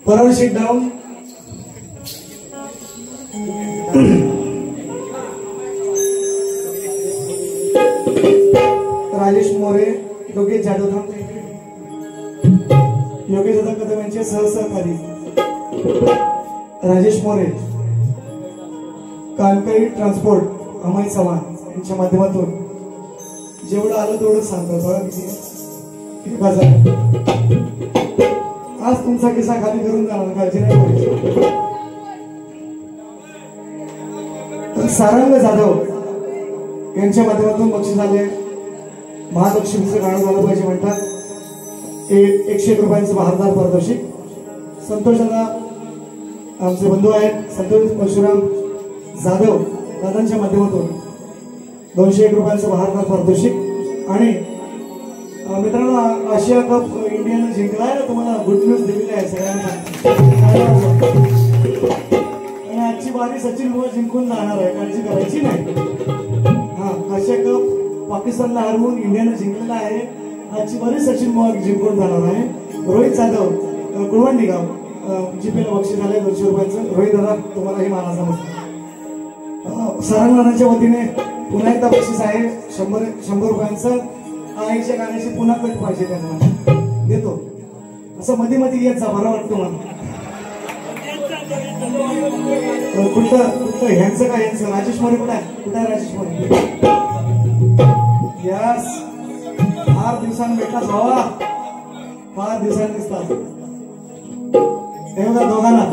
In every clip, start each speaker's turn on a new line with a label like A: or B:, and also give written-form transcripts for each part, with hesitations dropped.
A: Parag, sit down. Rajesh More, Yogesh Jadhav थांबते. योगेश दादा कदम यांचे सहसहकारी राजेश मोरे, कानकरी ट्रान्सपोर्ट अमय चव्हाण यांच्या माध्यमातून जेवढं आलं तेवढं सांगतो. बघा किती 1000. आज तुमचा किस्सा खाली करून जाणार, काळजी नाही करायची. सारंग जाधव यांच्या माध्यमातून बक्षीस आले. महालक्ष्मीचं गाणं झालं पाहिजे म्हणतात. 101 रुपयांचं बहारदार पारितोषिक. संतोष दादा आमचे बंधू आहेत, संतोष परशुराम जाधव दादांच्या माध्यमातून 201 रुपयांचं बहारदार पारितोषिक. आणि मित्रांनो, आशिया कप इंडियाने जिंकलाय ना, तुम्हाला गुड न्यूज दिलेली आहे सगळ्यांना. आणि आजची बारी सचिन मुळे जिंकून जाणार आहे, काळजी करायची नाही. हा, आशिया कप पाकिस्तानला हरवून इंडियाने जिंकलेला आहे. आजची बारी सचिन मुळे जिंकून जाणार आहे. रोहित जाधव कुळवंडी गाव जीपीला बक्षीस आले 200 रुपयांचं. रोहित दादा तुम्हाला हे मानाचा मस्त. सारंगणाच्या वतीने पुन्हा एकदा बक्षीस आहे 100 रुपयांचं. आईच्या गाण्याची पुन्हा कट पाहिजे त्यांना देतो. असं मध्ये मध्ये येत जा, बरं वाटतं मला. कुठं ह्यांचं काय, ह्यांचं राजेश मोरे कुठं आहे? कुठं आहे राजेश मोरे? यस, फार दिवसांनी भेटलाच भावा, फार दिवसांनी दिसतात. हे बघा दोघांना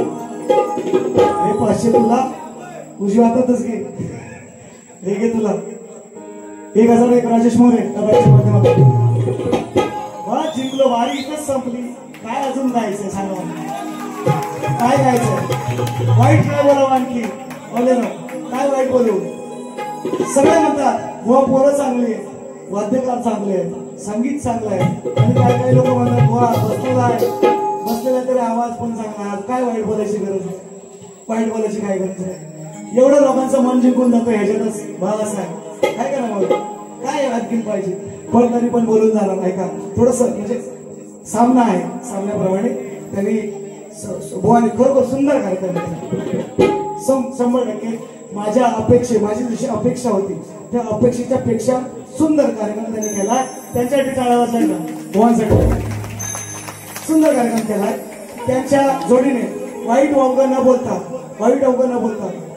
A: हे 500 तुला, उजव्या हातातच घे. हे घे तुला 1001 राजेश मोरे दादाच्या माध्यमातून. जिंकलो, वारी इथंच संपली, काय अजून जायचंय सांगा मला. काय गायचं? वाईट काय बोलावं आणखी? बोले ना काय वाईट बोलू? सगळे म्हणतात बुवा पोरं चांगली आहे, वाद्यकार चांगले आहेत, संगीत चांगलं आहे, आणि काय काही लोक म्हणतात बुवा बसलेला तरी आवाज पण चांगला आहे. काय वाईट बोलायची गरज आहे? वाईट बोलायची काय गरज आहे? एवढं लोकांचं मन जिंकून जातो ह्याच्यातच बाळासाहेब. काय करा मग काय आणखीन पाहिजे? पण तरी पण बोलून जाणार. ऐका थोडस म्हणजे सामना आहे, सामन्याप्रमाणे त्यांनी बुवाने खरोखर सुंदर कार्यक्रम केला. 100% माझी जशी अपेक्षा होती त्या अपेक्षेच्या पेक्षा सुंदर कार्यक्रम त्यांनी केलाय. त्यांच्यासाठी टाळ्या वाजवायला बुवांसाठी सुंदर कार्यक्रम केलाय. त्यांच्या जोडीने वाईट अवघड न बोलता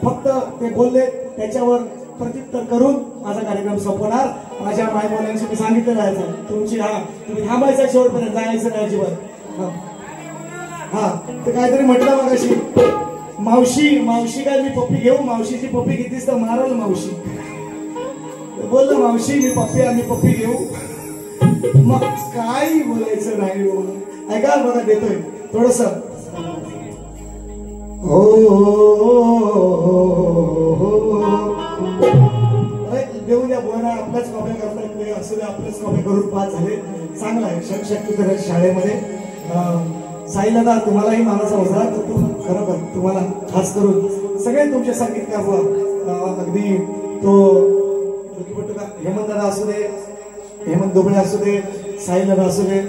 A: फक्त ते बोलले त्याच्यावर प्रत्युत्तर करून माझा कार्यक्रम संपवणार. माझ्या मायबोलांशी मी सांगितलं राहायचं तुम्ही थांबायचं शेवटपर्यंत, जायचं नाही अजिबात. हा ते काहीतरी म्हटलं मग अशी मावशी काय मी पप्पी घेऊ? मावशीची पप्पी घेतलीस तर मारल मावशी. बोललं मावशी आम्ही पप्पी घेऊ. मग काही बोलायचं नाही. ऐका बघा देतोय थोडस. हो देऊ द्या बोला. आपल्याच कॉप्या करता असू द्या, आपल्याच कॉप्या करून 5 झाले. चांगला आहे. शक्ती करायची शाळेमध्ये. साईला तुम्हालाही मानाचा होता करतो. खरोखर तुम्हाला खास करून सगळे तुमचे संगीतकार बुवा, अगदी तो हेमंत दादा असू दे, हेमंत दुबळे असू दे, साई दादा असू दे,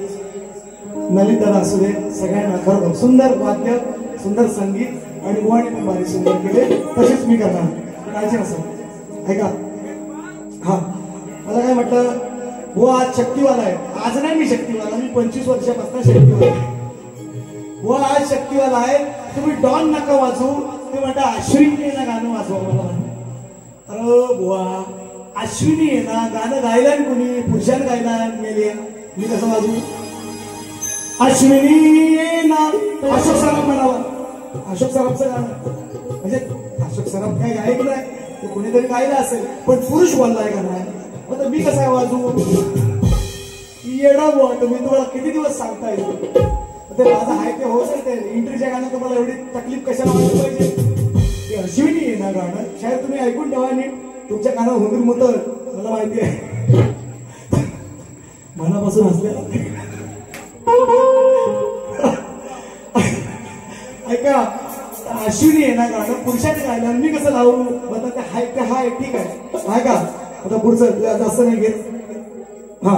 A: ललित दादा असू दे, सगळ्यांना खरोखर सुंदर वाद्य, सुंदर संगीत आणि बुवाने पण भारी सुंदर केले. तसेच मी करणार काळजी नसं. ऐका हा मला काय म्हटलं बुवा आज शक्तिवाला आहे. आज नाही मी शक्तिवाला, मी 25 वर्षापासून शक्तिवाला आहे. बुवा आज शक्तिवाला आहे. तुम्ही डॉन नका वाजवू. तुम्ही म्हणता अश्विनी आहे ना गाणं वाजवा. मला अरे बुवा अश्विनी आहे ना गाणं गायला कोणी पुरुषानं गायला मेले, मी कसं वाजवू? अश्विनी आहे ना अशोक सराफ म्हणावं. अशोक सराफचं गाणं म्हणजे अशोक सराफ काय गायक नाही, ते कोणीतरी गायला असेल, पण पुरुष बोललाय का नाही? मग मी कसा वाजवू? येडा बुवा तुम्ही, तुम्हाला किती दिवस सांगता येईल ते माझं आहे ते होत आहे. इंट्रीच्या गाणं तुम्हाला एवढी तकलीफ कशाला वाटली पाहिजे? अश्विनी आहे ना गाणं शायद तुम्ही ऐकून ठेवा नीट. तुमच्या कानावर हुंदीर मुतं मला माहिती आहे. मनापासून हसलेला ऐका अश्विनी आहे ना गाणं पुरुषाने गायला, मी कसं लावू? म्हणतात ते हाय ठीक आहे. ऐका आता पुढचं जास्त नाही घेत. हा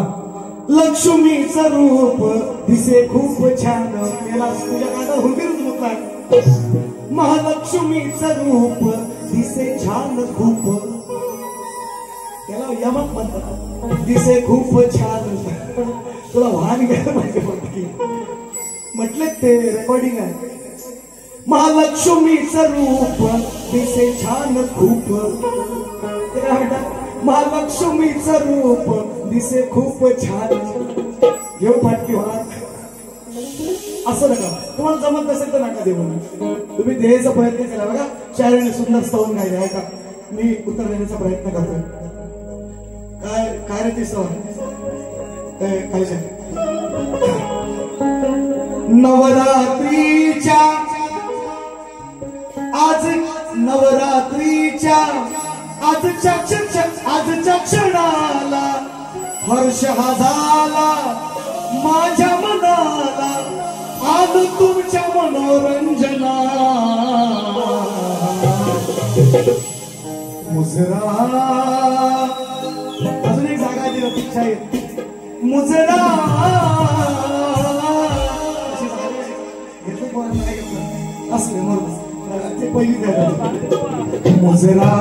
A: लक्ष्मीचं रूप दिसे खूप छान. त्याला तुझ्या कानावर हुंदीरच मुतलाय. महालक्ष्मीचं रूप दिसे छान खूप, त्याला यमक म्हणतात. दिसे खूप छान. तुला वाहन घ्यायला पाहिजे म्हटले ते रेकॉर्डिंग आहे. महालक्ष्मीचं रूप दिसे छान खूप. ते काय म्हणतात? महालक्ष्मीचं रूप दिसे खूप छान. घेऊ फाटकी वाट. असं नका. तुम्हाला जमत नसेल तर नका देऊ. तुम्ही देण्याचा प्रयत्न केला बघा. शायरीने सुंदर स्तवन गायले. ऐका मी उत्तर देण्याचा प्रयत्न करतोय. काय रे ती स्तवन? काय नवरात्रीच्या आजच्या क्षणाला हर्ष हा झाला माझ्या मनाला. आज तुमच्या मनोरंजना मुजरा. अजून एक जागा दिली अपेक्षा आहे. मुजरा असले मग ते पहिली मुजरा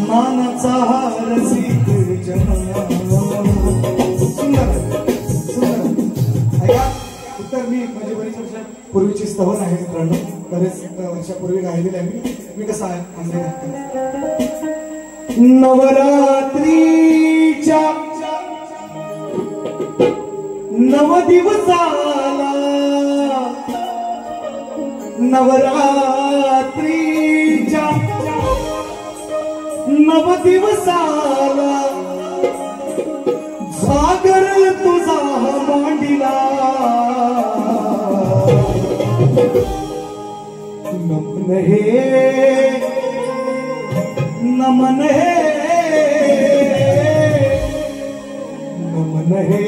A: मानाचा हार सुंदर सुंदर. ऐका उत्तर मी माझी बरीच वर्षापूर्वीची स्तवन आहे मित्रांनो. बरेच वर्षापूर्वी गायलेली आहे मी कसं आहे. नवरात्रीच्या 9 दिवसाला नवरात्रीच्या 9 दिवसाला जागर तुझा मांडीला. नमन हे नमन हे नमन हे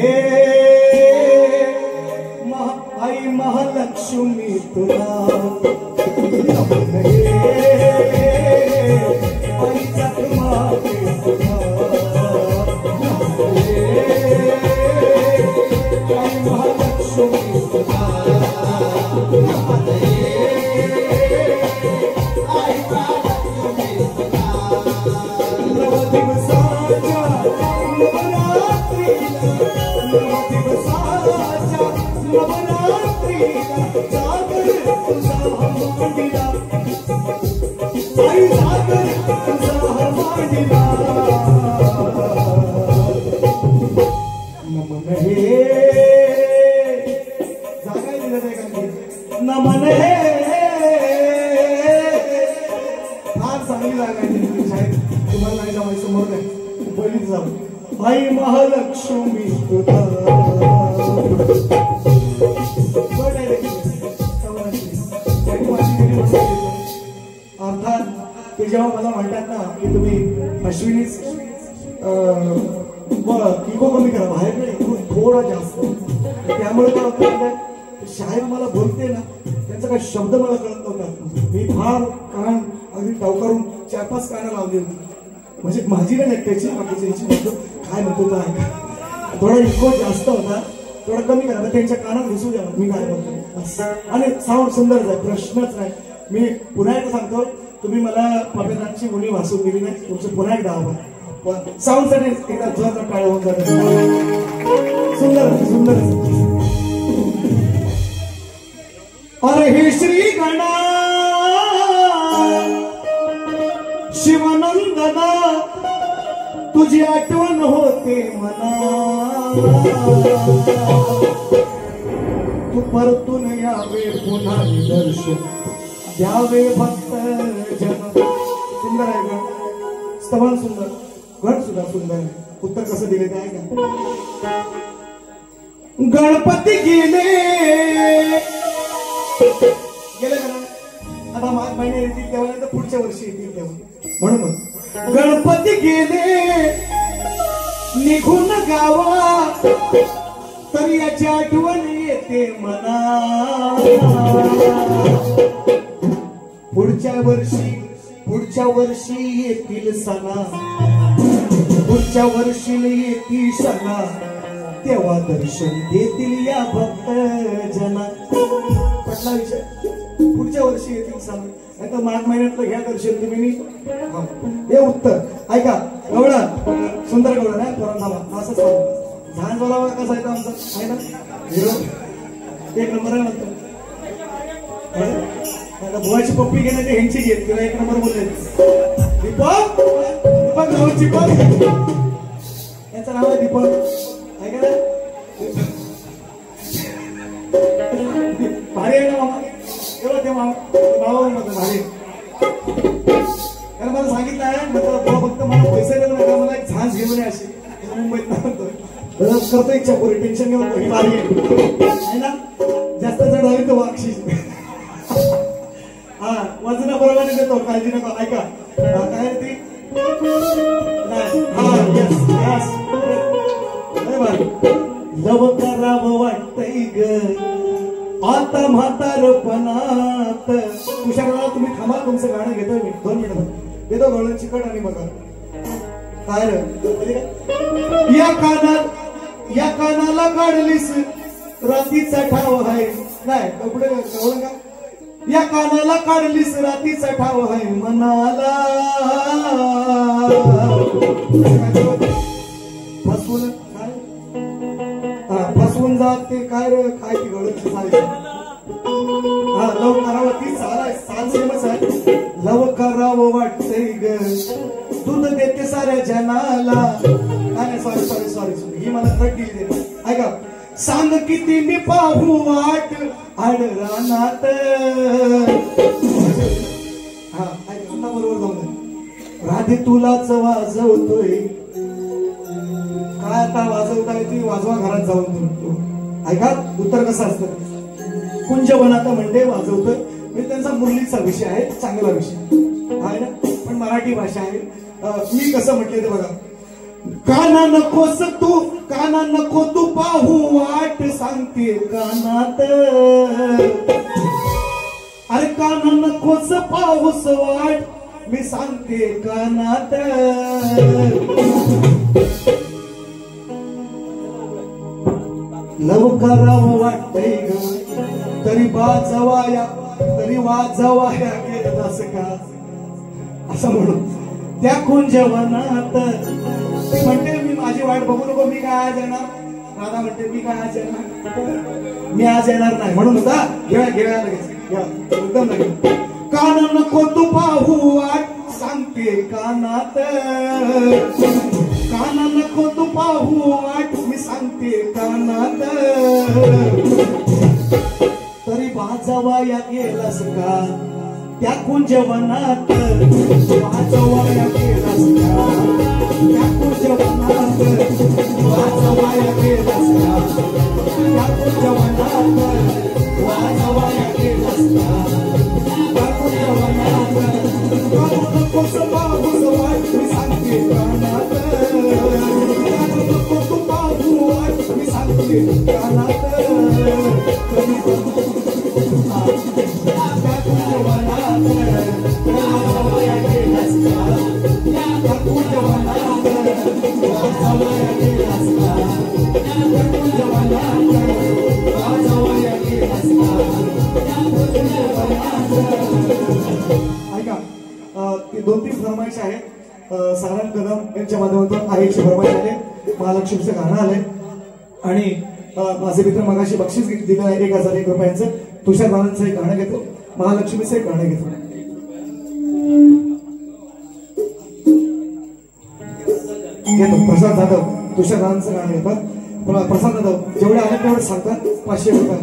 A: आई महालक्ष्मी तुला नमन हे आई जगमाते तुला नमन हे आई महालक्ष्मी तुला नमन हे आई महालक्ष्मी तुला नव दिवसाच्या नवरात्रीला नव दिवसाच्या नवरात्रीला जागर तुझा मांडीला आई जागर तुझा मांडीला नमन हे जागा दिलं नाही का नमन हे फार चांगली जागा आहे शाळेत तुम्हाला नाही जाऊ समोर नाही पहिलीच जाऊ आई महालक्ष्मी तुला अर्थात ते जेव्हा मला म्हणतात ना की तुम्ही अश्विनीच इको कमी करा बाहेर नाही थोडा जास्त त्यामुळे काय होतं शाळेत मला बोलते ना त्यांचा काही शब्द मला कळत नव्हता मी फार कान अगदी टावकारून 4-5 कानं लावली होती म्हणजे माझी नाही त्याची बाकीची म्हणतो काय म्हणतो काय थोडा इको जास्त होता थोडा कमी करा त्यांच्या कानात घुसू द्या मी काय बोलतो आणि साऊंड सुंदरच आहे प्रश्नच नाही मी पुन्हा एकदा सांगतो तुम्ही मला पपेदांची मुली वाचून दिली नाही तुमचं पुन्हा एकदा आव्हान साऊंड साठी एकदा जोर टाळ्या होऊन जात सुंदर सुंदर अरे हे श्री गणा शिवनंदना तुझी आठवण होते मना तू परतून यावे पुन्हा दर्शन द्यावे भक्त जन सुंदर आहे का स्तवन सुंदर गण सुद्धा सुंदर आहे उत्तर कसं दिले ते आहे का गणपती गेले गेले का आता माघ महिने येतील तेव्हा तर पुढच्या वर्षी येतील तेव्हा म्हणून गणपती गेले निघून गावा तरी याची आठवण येते मना पुढच्या वर्षी येतील सणा पुढच्या वर्षी येतील सणा तेव्हा दर्शन देतील या भक्त जना पटला विषय पुढच्या वर्षी येतील सणा नाही तर माघ महिन्यातलं घ्या दर्शन तुम्ही हे उत्तर ऐका गवळा सुंदर गवळा नाही पोरांना असंच झाड बोलावा कसा आहे आमचा आहे ना हिरो 1 नंबर आहे म्हणतो भुवाची पप्पी घेणे ते ह्यांची घेत तिला 1 नंबर बोलले दीपक दीपक भाऊची पप्पी यांचं नाव आहे दीपक ऐका ना भारी आहे ना मामा एवढं ते मामा म्हणतो भारी कारण मला सांगितलं आहे म्हटलं फक्त मला पैसे देऊ नका मला एक झांज घेऊन अशी मुंबईत म्हणतो करतो इच्छा पुरी टेन्शन घेऊन भारी आहे ना जास्त जड हवी तो बक्षीस हा वजना बरोबर देतो काळजी नका ऐका काय ती हा यस यस लव करावं वाटतंय ग आता म्हातारपणात तुषारला तुम्ही थांबा तुमचं गाणं घेतोय मी 2 मिनिटं देतो गवळण चिकट आणि बघा काय रे या कानाला काढलीस रातीचा ठाव आहे नाही कपडे गवळण का या कानाला काढलीस रातीचा ठाव आहे मनाला फसवून काय फसवून जात ते काय रे काय ती गळूची साडी हा लव करावं ती साल सेमच आहे लव करावं वाटतंय ग दूध देते साऱ्या जनाला काय सॉरी ही मला कट दिली दे ऐका सांग किती मी पाहू वाट आड रानात हा ऐका बरोबर जाऊन राधे तुलाच वाजवतोय काय आता वाजवताय ती वाजवा घरात जाऊन म्हणतो ऐका उत्तर कसं असतं कुंजवनात म्हणते वाजवतोय म्हणजे त्यांचा मुरलीचा विषय आहे, चांगला विषय आहे ना, पण मराठी भाषा आहे. मी कसं म्हटलं ते बघा. काना नकोस तू, काना नको तू पाहू वाट सांगते कानात. अरे काना नकोस पाहूस वाट मी सांगते कानात. लव करावं वाटतंय ग तरी वाजवाया गेलास का, असं म्हणून त्या कुंजवनात म्हणते मी माझी वाट बघू नको, मी काय आज येणार. राधा म्हणते मी काय आज येणार, मी आज येणार नाही म्हणून होता. घेऊया लगेच एकदम लगेच. काना नको तू पाहू वाट सांगते कानात. काना नको तू पाहू वाट मी सांगते कानात. तरी वाजवाया गेलास का त्या कुंजवनात. वाजवाया गेलास का त्या कुंजवनात. वाजवाया गेलास का त्या कुंजवनात. वाजवाया गेलास का त्या कुंजवनात. नकोस पाहूस वाट मी सांगते कानात. नको तू पाहू वाट मी सांगते कानात. ऐका, ती 2-3 फरमाईश आहेत. सारण कदम यांच्या माध्यमातून आईची फरमाईश आले, महालक्ष्मीचं गाणं आलंय आणि माझे मित्र मगाशी बक्षीस दिलं आहे 1001 रुपयांचं. तुषार राणांचं एक गाणं घेतो, महालक्ष्मीचं एक गाणं घेतो. प्रसाद जाधव तुषार राणांचं गाणं घेतात. प्रसाद जाधव जेवढे आले तेवढे सांगतात 500 रुपये.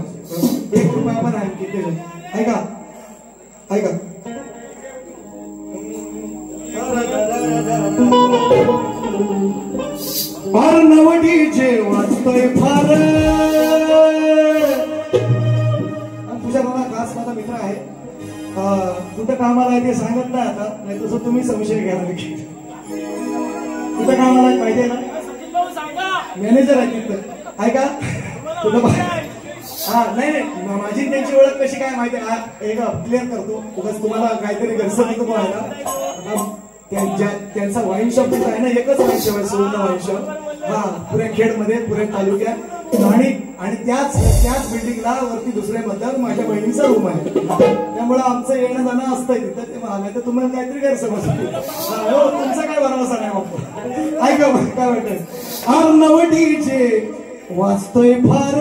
A: 1 रुपया पण आहे किती. ऐका ऐका. अर्णवडी जे वाचतोय फार. तुझ्या मला खास माझा मित्र आहे, कुठं कामाला आहे ते सांगत नाही आता, नाही तसं तुम्ही संशय घ्यायला देखील. कुठं कामाला आहे माहिती आहे ना, मॅनेजर आहे तिथं. ऐका कुठं हा नाही माझी त्यांची ओळख कशी काय माहिती आहे. एक क्लिअर करतो उगाच तुम्हाला काहीतरी गैरसमज नको व्हायला. त्यांचा वाईन शॉप आहे ना, एकच वाईन शॉप आहे, सुवर्ण वाईन शॉप. हा पुऱ्या खेडमध्ये, पुऱ्या तालुक्यात. आणि त्याच बिल्डिंगला वरती दुसऱ्या मधल्या माझ्या बहिणीचा रूम आहे. त्यामुळे आमचं येणं जाणं असतंय तिथं. ते नाही तर तुम्हाला काहीतरी गैरसमज हो, तुमचा काय भरवसा नाही बापू. ऐका काय वाटत. अर्णवडीचे वाचतोय फार.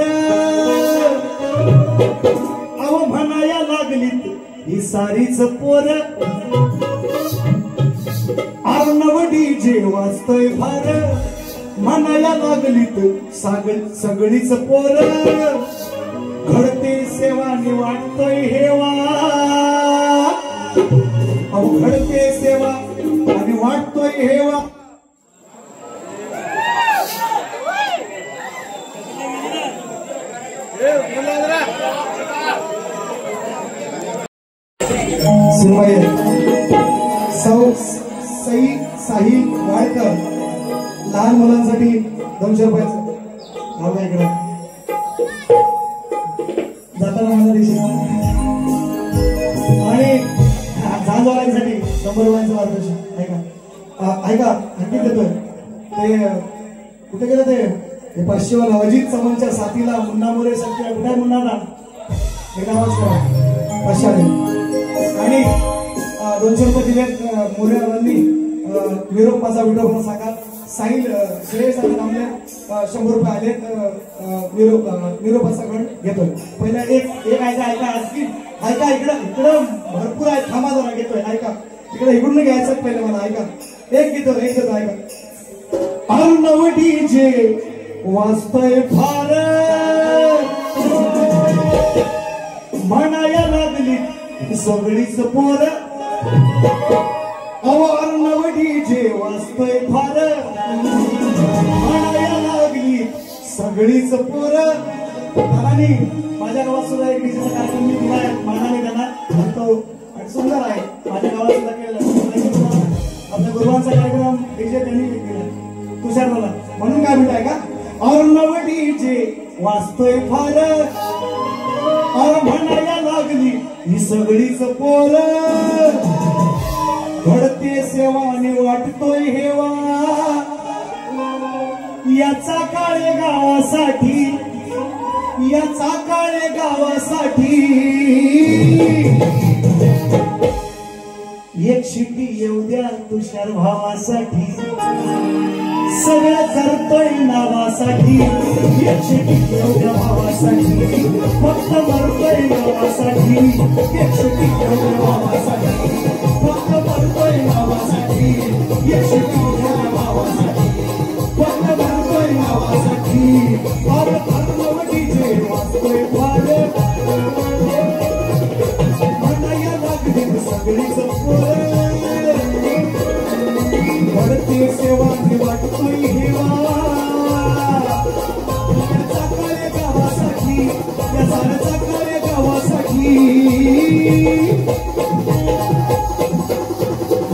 A: अहो म्हणाया लागलीत ही सारीच पोर. अर्णवडी जे वाचतोय फार. म्हणाया लागलीत सगळीच पोर. घडते सेवा नि वाटतोय हेवा. अहो घडते सेवा आणि वाटतोय हेवा. साहिल वाळकर लहान मुलांसाठी 200 रुपयाचं भावना इकडे जाताना मला दिसेल. आणि झांजवाल्यांसाठी 100 रुपयांचं मार्गदर्शन. ऐका आणखी देतोय ते. कुठे गेलं ते 500 वाला अजित चव्हाणच्या साथीला मुन्ना मोरे सारख्या. कुठे मुन्नाला हे नावच करा 500. आणि 200 रुपये दिलेत मोरेवाल्यांनी. निरोप माझा व्हिडिओ म्हणून सांगा. साहिल श्रेयस नामले 100 रुपये आलेत. निरोपाचा गण घेतोय. पहिला एक ऐका आणखी ऐका. इकडं भरपूर आहे, थांबा जरा घेतोय. ऐका इकडे इकडून घ्यायचं पहिले मला. ऐका एक घेतो ऐका. अर्णवडी जे वाचतोय फार. म्हणाया लागली सगळीच पोर. अहो अर्णवडी जे वाचतोय फार. म्हणाया लागली सगळीच पोर. दादानी माझ्या गावात सुद्धा एक डीजेचा कार्यक्रम मी दिला आहे मानाने त्यांना तो सुंदर आहे. माझ्या गावात सुद्धा केलेला आपल्या गुरुवांचा कार्यक्रम डीजे त्यांनी केला तुषार मला म्हणून काय म्हणताय का और नव डीजे वाजतोय फार और म्हणायला लागली ही सगळीच पोर घडते सेवाने वाटतोय हेवा याचा काळे गावासाठी याचा काळे गावासाठी एक शिटी येऊ द्या तुषार भावासाठी सगळं करतोय नावासाठी एक शिटी येऊ द्या भावासाठी फक्त मरतोय नावासाठी एक शिटी येऊ द्या भावासाठी फक्त मरतोय नावासाठी एक शिटी येऊ द्या भावासाठी फक्त मरतोय नावासाठी और हरनव डीजे वाजतोय फार म्हणाया लागली सगळीच घडते सेवाने वाटतोय हेवा याचा काळे गावासाठी या झाडाचा काळे गावासाठी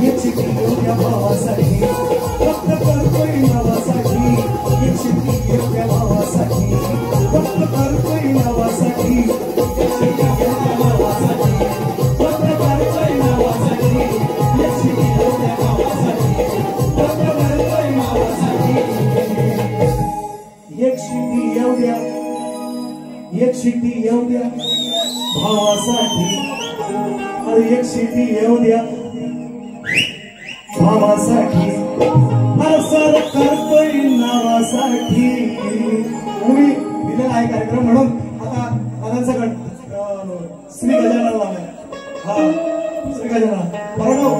A: एक शिटी येऊ भावासाठी फक्त करतोय नावासाठी एक शिटी येऊ भावासाठी फक्त करतोय नावासाठी एक शिटी येऊ भावासाठी फक्त करतोय नावासाठी एक शिटी येऊ भावासाठी फक्त करतोय नावासाठी एक शिटी येऊ द्या एक शिटी येऊ द्या भावासाठी अरे एक शिटी येऊ द्या भावासाठी सर करतोय नावासाठी मी दिलेला आहे कार्यक्रम म्हणून आता दादांचा गण श्री गजानन लावलाय हा श्री गजानन बरोबर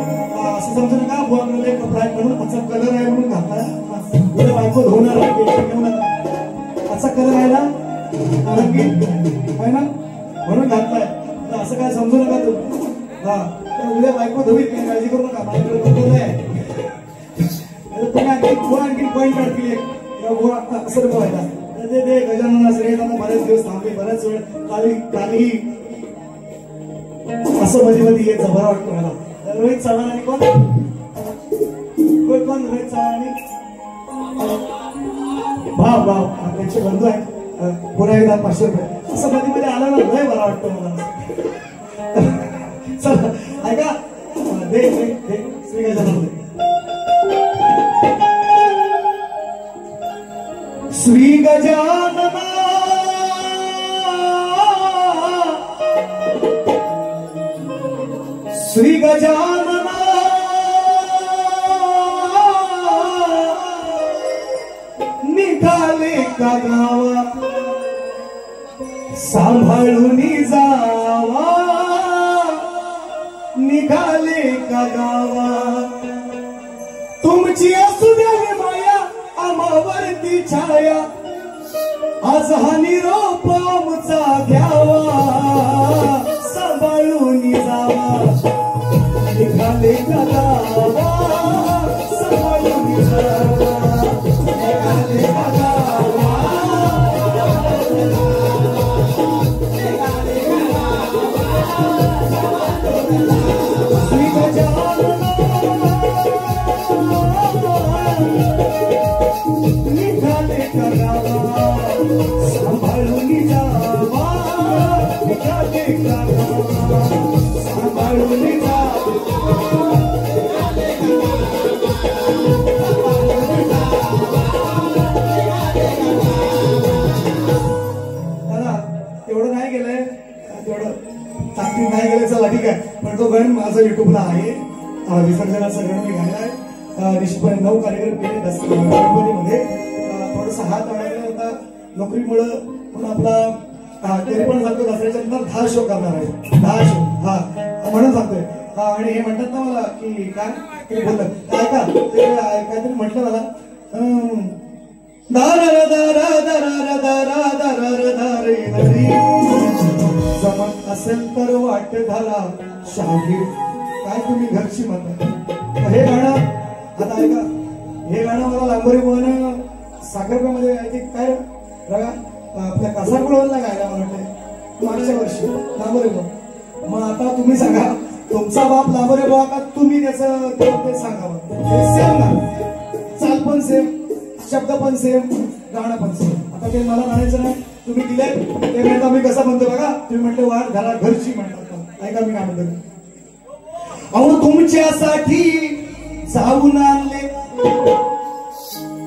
A: असं समजू नका बुवाकडे कपडा आहे म्हणून आजचा कलर आहे म्हणून घातलाय उद्या बायको धुवणार आजचा कलर आहे ना रंगीत आहे ना म्हणून घातलाय असं काय समजू नका तू हा उद्या बायको धुवी काळजी करू नका माझ्याकडे बघतो आहे आणखी पॉईंट काढतील असं बघायला ते गजानन सगळे बरेच दिवस थांबले बऱ्याच वेळ काली असं मध्ये मध्ये येत बरं वाटतं मला रोहित चव्हाण आणि कोण रोहित चव्हाण आणि भाव त्यांचे बंधू आहेत पुन्हा एकदा 500 रुपये असं मध्ये मध्ये आलं ना लय बरं वाटतं मला चला ऐका दे श्री गजानन श्री गजानना श्री गजानना निघाले का गावा सांभाळून जावा निघाले का गावा तुमची असू द्यावी माया आम्हावरती छाया आज हा निरोप आमचा घ्यावा सांभाळून जावा निघाले का गावा सांभाळून जावा निघाले का गावा श्री गजानन निघाले का गावा सांभाळून जावा निघाले का गावा सांभाळून तेवढं नाही गेलंय तेवढं चाकरी नाही गेलं चला ठीक आहे पण तो गण माझा युट्यूबला आहे विसर्जनाचा गण मी गायला आहे निश्चितपणे 9 कार्यक्रम केले गणपतीमध्ये थोडस हात वाढायला होता नोकरीमुळं पण आपला तरी पण सांगतो दसऱ्याच्या नंतर 10 शो करणार आहे 10 शो हा म्हणून सांगतोय आणि हे म्हणतात ना मला की काय ते बोलतात ऐका ते काहीतरी म्हटलं मला जमत असेल तर वाट धरा शाहीर काय तुम्ही घरची म्हणता हे गाणं आता ऐका हे गाणं मला लांबोरी मोहन साखरप्यामध्ये काय बघा आपल्या कासारगोळवरला गायला मला वाटतंय मागच्या वर्षी लांबरे भाऊ. मग आता तुम्ही सांगा तुमचा बाप लांबरे भाऊ का तुम्ही त्याचं ते सांगा सेम ना, चाल पण सेम, शब्द पण सेम, गाणं पण सेम. आता ते मला म्हणायचं नाही, तुम्ही दिले ते म्हणता मी कसं म्हणतो बघा. तुम्ही म्हटले वाट घरा घरची म्हणतात, ऐका मी काय म्हणतो. अहो तुमच्यासाठी जाऊन आणले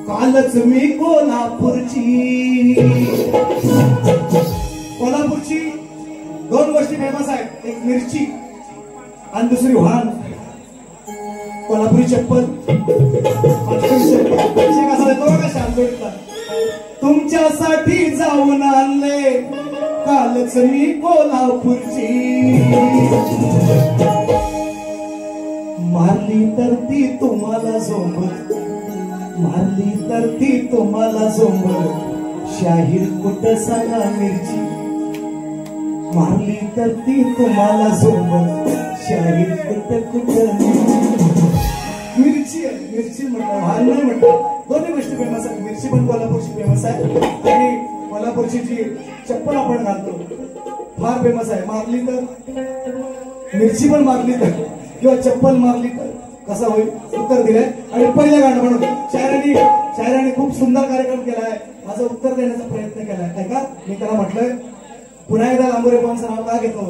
A: कालच मी कोल्हापूरची. कोल्हापूरची दोन गोष्टी फेमस आहेत, एक मिरची आणि दुसरी वाहन. कोल्हापुरी चप्पल कसा देतो बघा शांतोडीतला. तुमच्यासाठी जाऊन आणले कालच मी कोल्हापूरची. मारली तर ती तुम्हाला सोबत, मारली तर ती तुम्हाला सोबत, शाहीर कुठं सांगा मिरची. मारली तर ती तुम्हाला सोबत, शाहीर कुठं मिरची आहे. मिरची म्हटलं वाहन नाही म्हटलं. दोन्ही गोष्टी फेमस आहेत. मिरची पण कोल्हापूरची फेमस आहे आणि कोल्हापूरची जी चप्पल आपण घालतो फार फेमस आहे. मारली तर मिरची पण मारली तर किंवा चप्पल मारली तर कसा होईल उत्तर दिलंय. आणि पहिलं गाणं म्हणून शायराने खूप सुंदर कार्यक्रम केलाय. माझं उत्तर देण्याचा प्रयत्न केलाय. काय का मी त्याला म्हटलंय पुन्हा एकदा लांबोरे पवारांचं नाव का घेतो,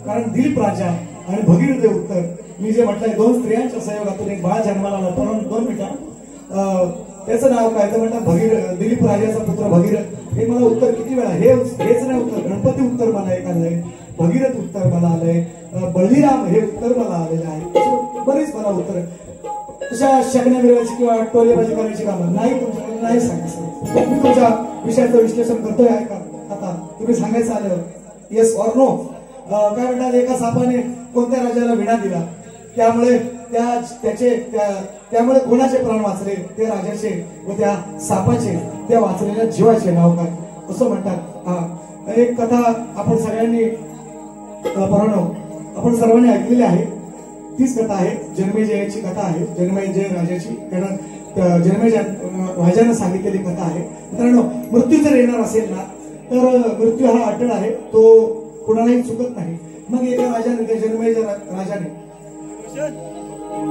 A: कारण दिलीप राजा आणि भगीरथ हे उत्तर. मी जे म्हटलंय दोन स्त्रियांच्या सहयोगातून एक बाळ जन्माला आला. परंतु 2 मिनिटं त्याचं नाव काय तर म्हणतात दिलीप राजाचा पुत्र भगीरथ. हे मला उत्तर किती वेळा हेच नाही उत्तर. गणपती उत्तर मला एक आलंय, भगीरथ उत्तर मला आलंय, बळीराम हे उत्तर मला आलेलं आहे. बरीच मला उत्तर तशा शगण्या मिळवायची किंवा टोलेबाजी करायची कामं नाही तुमच्याकडे नाही सांगायचं. मी तुमच्या विषयाचं विश्लेषण करतोय. ऐका आता तुम्ही सांगायचं आलं येस ऑर नो. काय म्हणतात एका सापाने कोणत्या राजाला विडा दिला, त्यामुळे त्यामुळे कोणाचे प्राण वाचले, ते राजाचे व त्या सापाचे, त्या वाचलेल्या जीवाचे नाव काय असं म्हणतात. हा एक कथा आपण सगळ्यांनी आपण सर्वांनी ऐकलेली आहे. तीच कथा आहे जन्मेजयाची कथा आहे. जन्मेजय राजाची त्यानं जन्मेजय राजानं सांगितलेली कथा आहे. मित्रांनो मृत्यू जर येणार असेल ना तर मृत्यू हा अटळ आहे, तो कुणालाही चुकत नाही. मग एका राजाने त्या जन्मेजय राजाने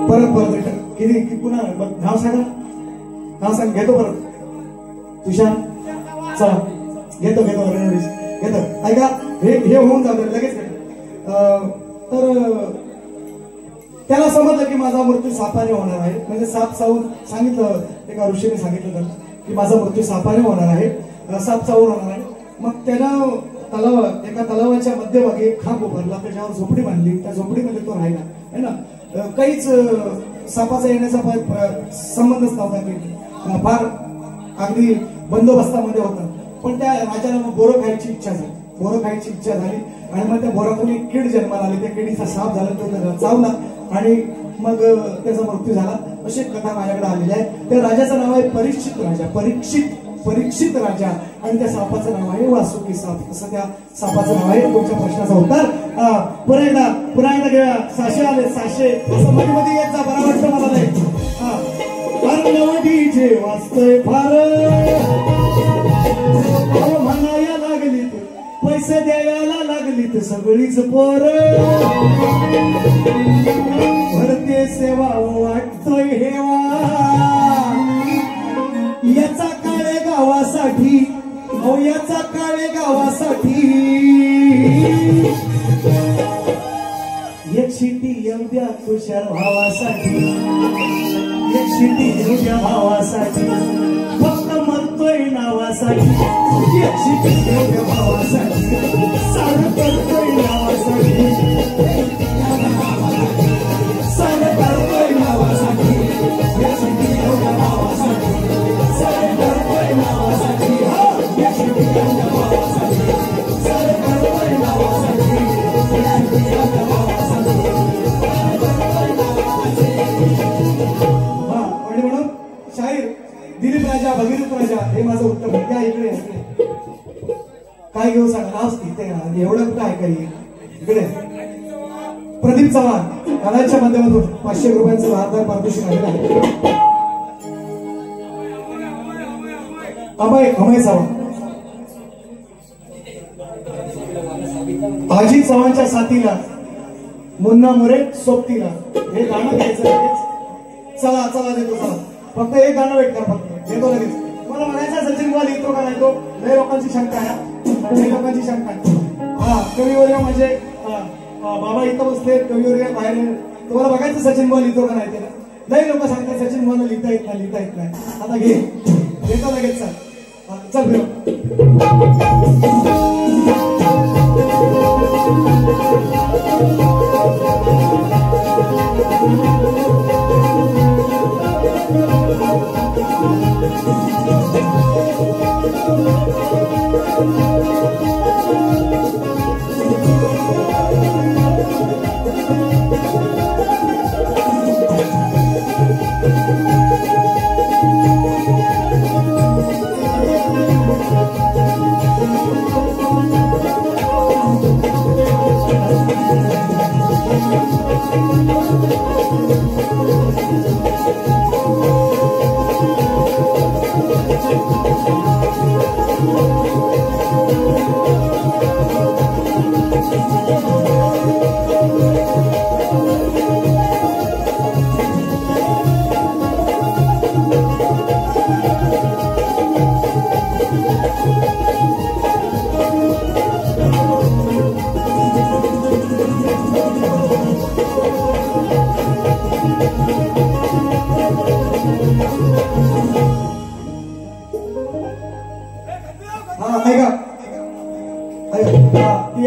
A: परत किती पुन्हा नाव सांगा, नाव सांग घेतो परत तुषार चला घेतो ऐका हे होऊन जातं लगेच. तर त्याला समजलं की माझा मृत्यू सापाने होणार आहे. म्हणजे साप चावून सांगितलं, एका ऋषीने सांगितलं त्याला की माझा मृत्यू सापाने होणार आहे, साप चावून होणार आहे. मग त्यानं एका तलावाच्या मध्यभागी एक खांब उभारला, त्याच्यावर झोपडी बांधली, त्या झोपडीमध्ये तो राहिला है ना. काहीच सापाचा येण्याचा संबंधच नव्हता, फार अगदी बंदोबस्तामध्ये होता. पण त्या राजाला मग बोरं खायची इच्छा झाली आणि मग त्या बोरातून एक कीड जन्माला आली. त्या किडीचा साप झाला, तो त्याला चावला आणि मग त्याचा मृत्यू झाला. अशी कथा माझ्याकडे आलेली आहे. त्या राजाचं नाव आहे परीक्षित राजा. परीक्षित राजा आणि त्या सापाचं नाव आहे वासुकी साप. असं त्या सापाचं नाव आहे. तुमच्या प्रश्नाचा उत्तर पुन्हा एकदा घेऊया. 600 आले 600 असं मध्ये येत जा, बरं वाटतं मला नाही. डीजे वाजतोय फार म्हणाया लागली, पैसे द्यायला लागली सगळीच पोर. भरते सेवा वाटतोय हेवा, याचा काळे गावासाठी, याचा काळे गावासाठी एक शिटी येऊ द्या तुषार भावासाठी, एक शिटी येऊ द्या भावासाठी, फक्त मरतोय नावासाठी. एक शिटी येऊ द्या भावासाठी, सारं करतोय नावासाठी, सारं करतोय नावासाठी. एक शिटी येऊ द्या भावासाठी, सारं करतोय नावासाठी. एक शिटी येऊ द्या भावासाठी, सारं करतोय नावासाठी. एक शिटी येऊ द्या भावासाठी. म्हणून शाहीर दिलीप राजा भगीरथ राजा हे माझं उत्तर. त्या इकडे काय घेऊ सांगा, नाव तिथे एवढं काय काही इकडे. प्रदीप चव्हाण कलाच्या माध्यमातून 500 रुपयांचं भारदार पारितोषिक आलेलं आहे. अमय चव्हाण अजित चव्हाणच्या साथीला मुन्ना मोरे सोबतीला हे गाणं घ्यायचं लगेच. चला चला देतो चला, फक्त एक गाणं वेट कर, फक्त देतो लगेच. मला म्हणायचं सचिन बुवा लिहितो का नाही तो, लय लोकांची शंका आहे, लय लोकांची शंका आहे. हा कविवर्य म्हणजे बाबा इथं बसले, कविवर्य बाहेर. तुम्हाला बघायचं सचिन बुवा लिहितो का नाही ते. लय लोक सांगतात सचिन बुवाला लिहिता येत नाही, लिहिता येत नाही. आता घे देतो लगेच. चल चल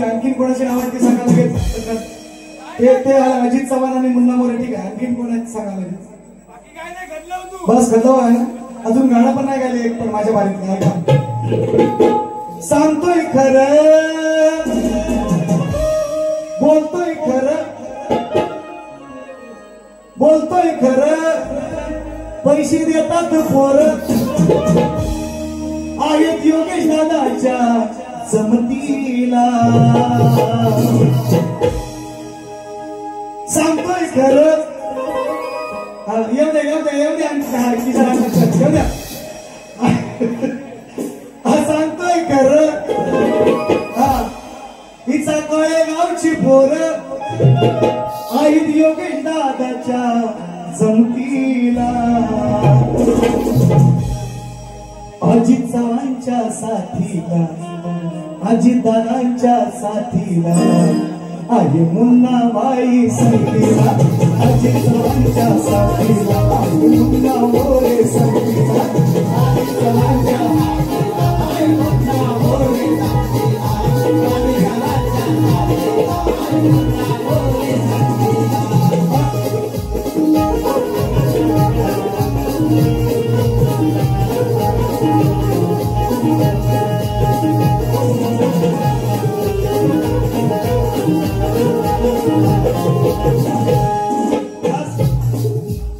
A: आणखीन कोणाची नाव आहे ते सांगा लगेच. ते अजित चव्हाण आणि मुन्ना मोरे, ठीक आहे. आणखीन कोण आहेत सांगा लगेच. बस गल्लव आहे ना, अजून गाणं पण नाही गायले एक पण माझ्या बारीत. ऐका, सांगतोय खरं, बोलतोय खरं, बोलतोय खरं, पैसे देतात पोरं आहेत योगेश दादाच्या जमतीला. सांगतोय खरं, येऊ द्या येऊ द्या येऊ द्या येऊ द्या. सांगतोय खरं, हिचा कळे गावची पोरं आहेत योगेश दादाच्या जमतीला. अजित चव्हाणच्या साथीला, अजितदादांच्या साथीला आहे मुन्ना बाई संगीला. अजित चव्हाणच्या साथीला आहे मुन्ना मोरे संगीला. अजित चव्हाणच्या साथीला आहे मुन्ना मोरे संगीला. अजितदादांच्या साथीला आहे मुन्ना मोरे संगीला.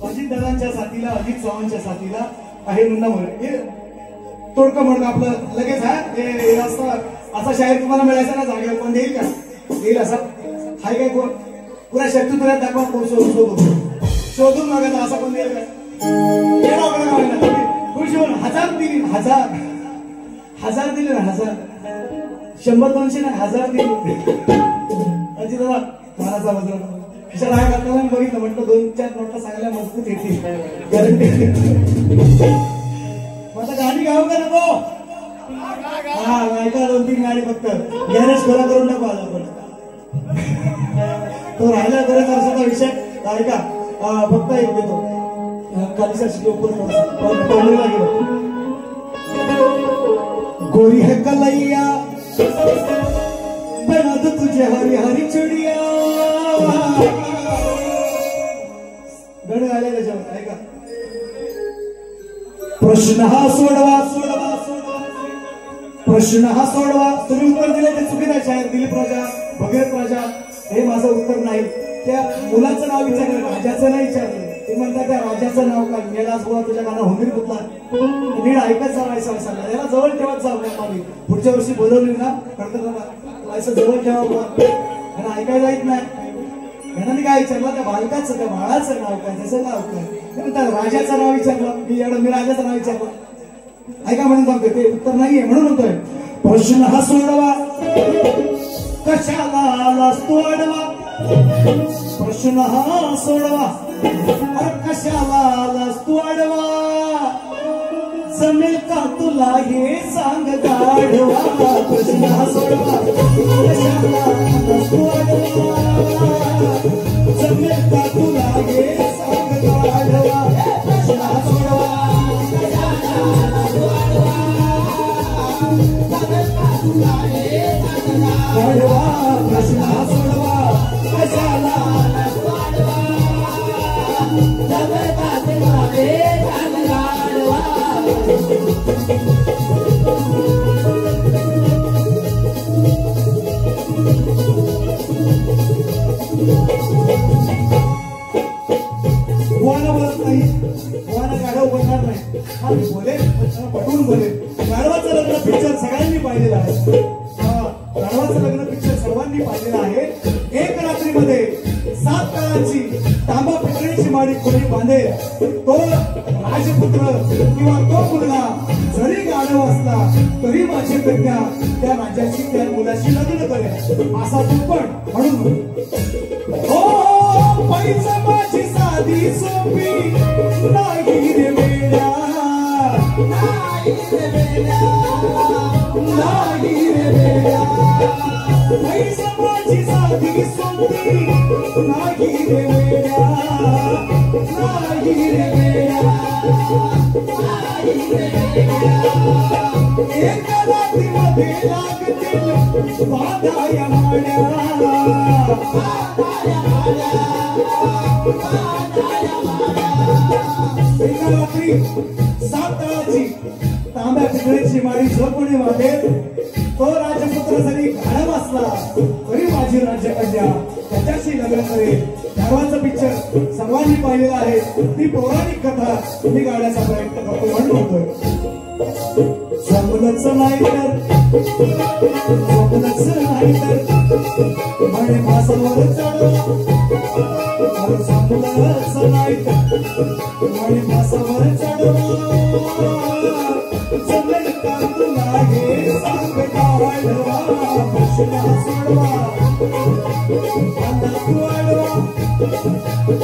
A: अजितदादांच्या साथीला, अजित चव्हाणच्या साथीला आहे मुन्ना मोरे. हे तोडकं मोडकं आपलं लगेच आहे. असा शाहीर तुम्हाला मिळायचा ना जागेवर, कोण देईल का? देईल असा हाय काय कोण? पुरा शक्ती तुला दाखवा, कोण शोधून बघा असा कोण देईल का? खुशी होऊन 1000 दिली, 1000 दिले ना, 1000 100-200 ना 1000 दिले. अजित दादा महाराजा वज्र खिशाला आहे घातला, बघितलं म्हटलं 2-4 नोटा सांगायला मजबूत येतील गॅरंटी. आता गाडी गाव का नको? हा ऐका, 2-3 गाडी फक्त गॅरेज खोला करून नको आला पण तो राहिला बरेच वर्षाचा विषय. ऐका फक्त एक देतो खाली पडलेला गेलो. गोरी है कलैया बनद तुझे हरी हरी चिडिया. गड आले त्याच्यावर. ऐका, प्रश्न हा सोडवा, सोडवा, सोडवा, प्रश्न हा सोडवा. तुम्ही उत्तर दिले ते चुकीचं आहे. शायर दिलीप राजा, भगीरथ राजा, हे माझं उत्तर नाही. त्या मुलाचं नाव विचारलं, राजाचं नाही विचारलं. ते म्हणतात त्या राजाचं नाव काय? मेलाच बुवा तुझ्या गाणं हुंदीर पुतला. नीड ऐकत जावायचं सांगा, याला जवळ ठेवत जाऊ नये. पुढच्या वर्षी बोलवली ना करतात असं जवळ ठेवा बुवा, यांना ऐकायला येत नाही. यांना मी काय विचारलं, त्या बालकाचं, त्या बाळाचं नाव काय, त्याचं नाव काय? त्या राजाचं नाव विचारलं मी राजाचं नाव विचारलं. ऐका म्हणून सांगतोय ते उत्तर नाहीये म्हणून म्हणतोय प्रश्न हा सोडवा. कशाला आलास तू आडवा प्रश्न हा सोडवा अरे कशाला आलास तू आडवा जमेल का तुला हे सांग गाढवा प्रश्न हा सोडवा कशाला आलास तू आडवा जमेल का तुला हे सांग गाढवा प्रश्न हा सोडवा कशाला आलास तू आडवा जमेल का तुला हे सांग गाढवा प्रश्न हा सोडवा कशाला आलास तू आडवा जमेल का तुला हे सांग गाढवा बोला बोलत नाही बोला गाढव बोलणार नाही हा बोले पटवून बोले गाढवाचं लग्न पिक्चर सगळ्यांनी पाहिलेलं आहे गाढवाचं लग्न पिक्चर सर्वांनी पाहिलेलं आहे एक रात्रीमध्ये 7 काळाची तांबा पितळेची माडी कोणी बांधेल तो राजपुत्र किंवा तो मुलगा जरी गाढव असला तरी माझी कन्या त्या राजाची त्या मुलाशी लग्न करेल असा तू पण म्हणून हो पैसा माझी साधी सोपी नाही रे वेड्या नाही रे वेड्या नाही रे वेड्या पैसा माझी साधी सोपी नाही रे वेड्या नाही रे वेड्या नाही रे वेड्या एका रात्रीमध्ये लागतील बाधाया माड्या एका रात्री 7 काळाची तांब्या पितळेची माडी जो कोणी वाढेल तो राजपुत्र जरी गाढव असला तरी माझी राज्यकन्या त्याच्याशी लग्न करेल गाढवाचं पिक्चर सर्वांनी पाहिलेलं आहे ती पौराणिक कथा मी गाण्याचा प्रयत्न करतो म्हणून होतोय जमलंच नाही तर जमलंच नाही तर म्हणे मासावर चढवा जमलंच नाही तर म्हणे मासावर चढवा जमेल का तुला हे सांग गाढवा प्रश्न सोडवा तू आडवा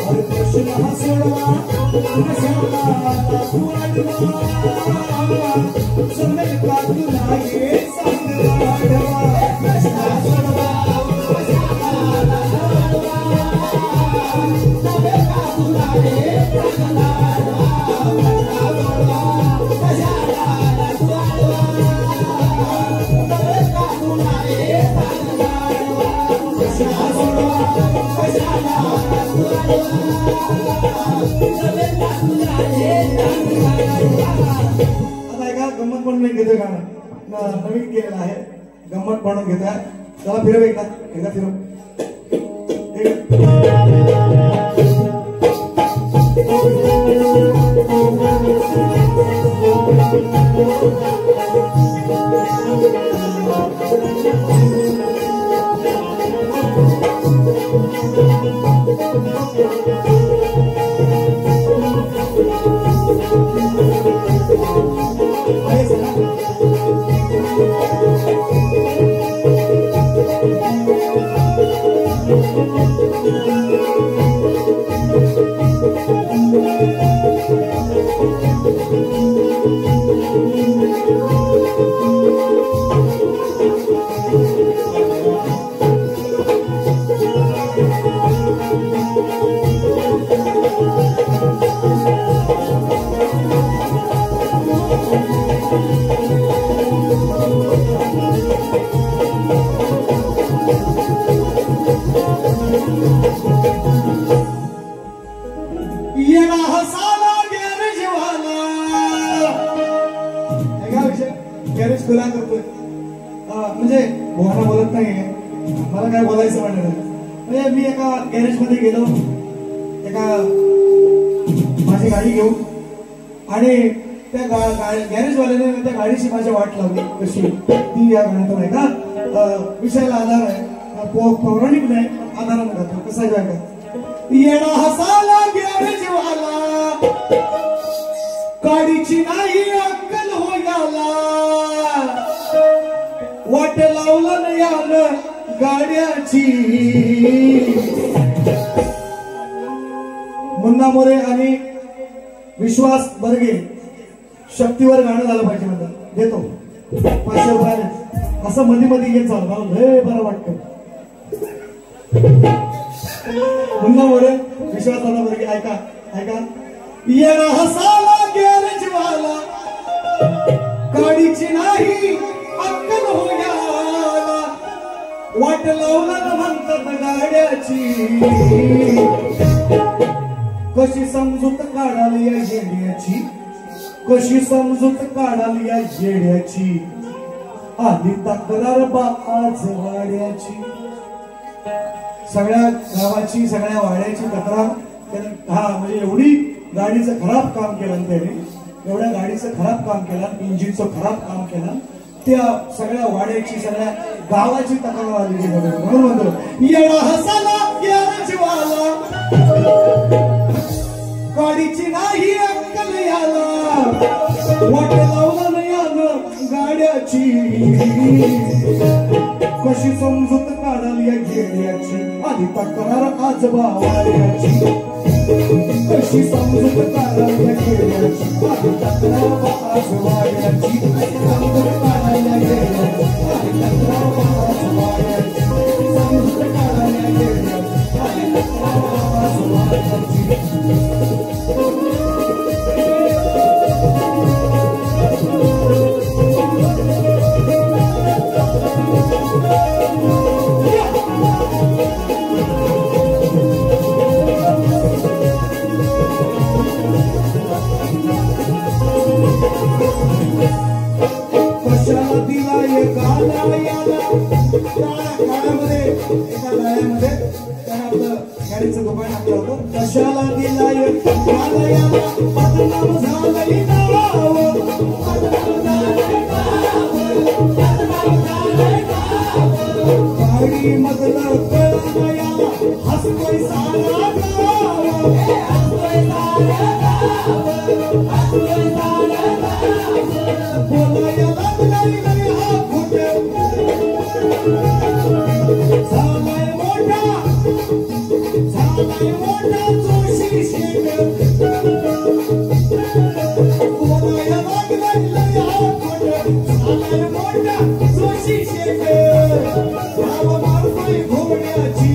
A: अरे प्रश्न हा सोडवा कशाला तू आडवा जमेल का तुला हे सांग गाढवा प्रश्न हा सोडवा कशाला जमेल का तुला हे सांग आता एका गंमत म्हणून एक घेतोय गाणं नवीन केलेलं आहे गंमत म्हणून घेतोय चला फिरव एकदा फिरव गॅरेज खुला करतोय म्हणजे बोलणं बोलत नाहीये मला काय बोलायचं म्हणलं म्हणजे मी एका गॅरेज मध्ये गेलो एका माझी गाडी घेऊन आणि त्या गॅरेजवाल्याने त्या गाडीची माझ्या वाट लावली कशी ती या गाण्यातून आहे का विषयाला आधार आहे पौराणिक नाही आधारानं गातो कसा आहे का येणा हसाला गॅरेजवाला गाडीची नाही अक्कल होयाला वाट लावलं नाही आलं गाड्याची. मुन्ना मोरे आणि विश्वास बर्गे शक्तीवर गाणं झालं पाहिजे म्हणतात. देतो 500 रुपयाने असं मध्ये मध्ये घेत चालू लय बरं वाटतं. मुन्ना मोरे विश्वास बर्गे ऐका ऐका. येरा हसाला गॅरेजवाला गाडीची नाही अक्कल होण्याला वाट लावलं म्हणतात गाड्याची. कशी समजूत काढाली या येड्याची कशी समजूत काढाली या येड्याची. आधी तक्रार बा आज वाड्याची. सगळ्या गावाची सगळ्या वाड्याची तक्रार. हा म्हणजे एवढी गाडीचं खराब काम केलं त्याने. एवढ्या गाडीचं खराब काम केलं इंजिनचं खराब काम केलं. त्या सगळ्या वाड्याची सगळ्या गावाची तक्रार आलेली म्हणून म्हणतो येडा हसाला गॅरेजवाला गाडीची नाही अक्कल याला वाट लावलं नाही आलं गाड्याची. कशी समजूत काढाली या घेण्याची आधी तक्रार आज वाड्याची. कशी समजूत काढाली या घेण्याची आधी तक्रार आज वाड्याची. समजूत काढायला घेण्याची आधी तक्रार आज वाड्याची. समजूत काढायला घेण्याची आधी तक्रार आज वाड्याची. कशाला दिलाय गाला याला गाण्यामध्ये एका गाण्यामध्ये त्याने आपलं गाडीचं दुकान टाकलं होतं. कशाला दिलाय गाला याला बदनाम झालंय नाव गाडी मधलं कळलं याला हसतोय सारा गाव. बोलायला लागलाय नाही हा खोटं झालाय मोठा जोशी शेख. बोलायला लागलाय नाही हा खोटं झालाय मोठा जोशी शेख. गाव मारतोय घोड्याची.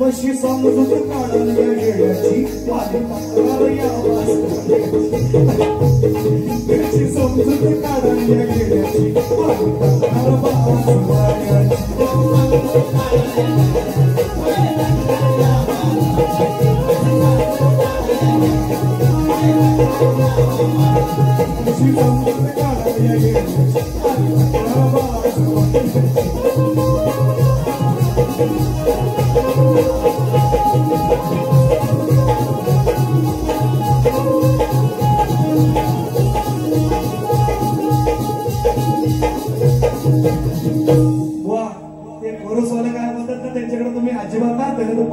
A: कशी समजूत काढाली या येड्याची आधी तक्रार या कशी समजूत काढाली या येड्याची आधी तक्रार आज वाड्याची. कशी समजूत काढाली या येड्याची आधी तक्रार आज वाड्याची.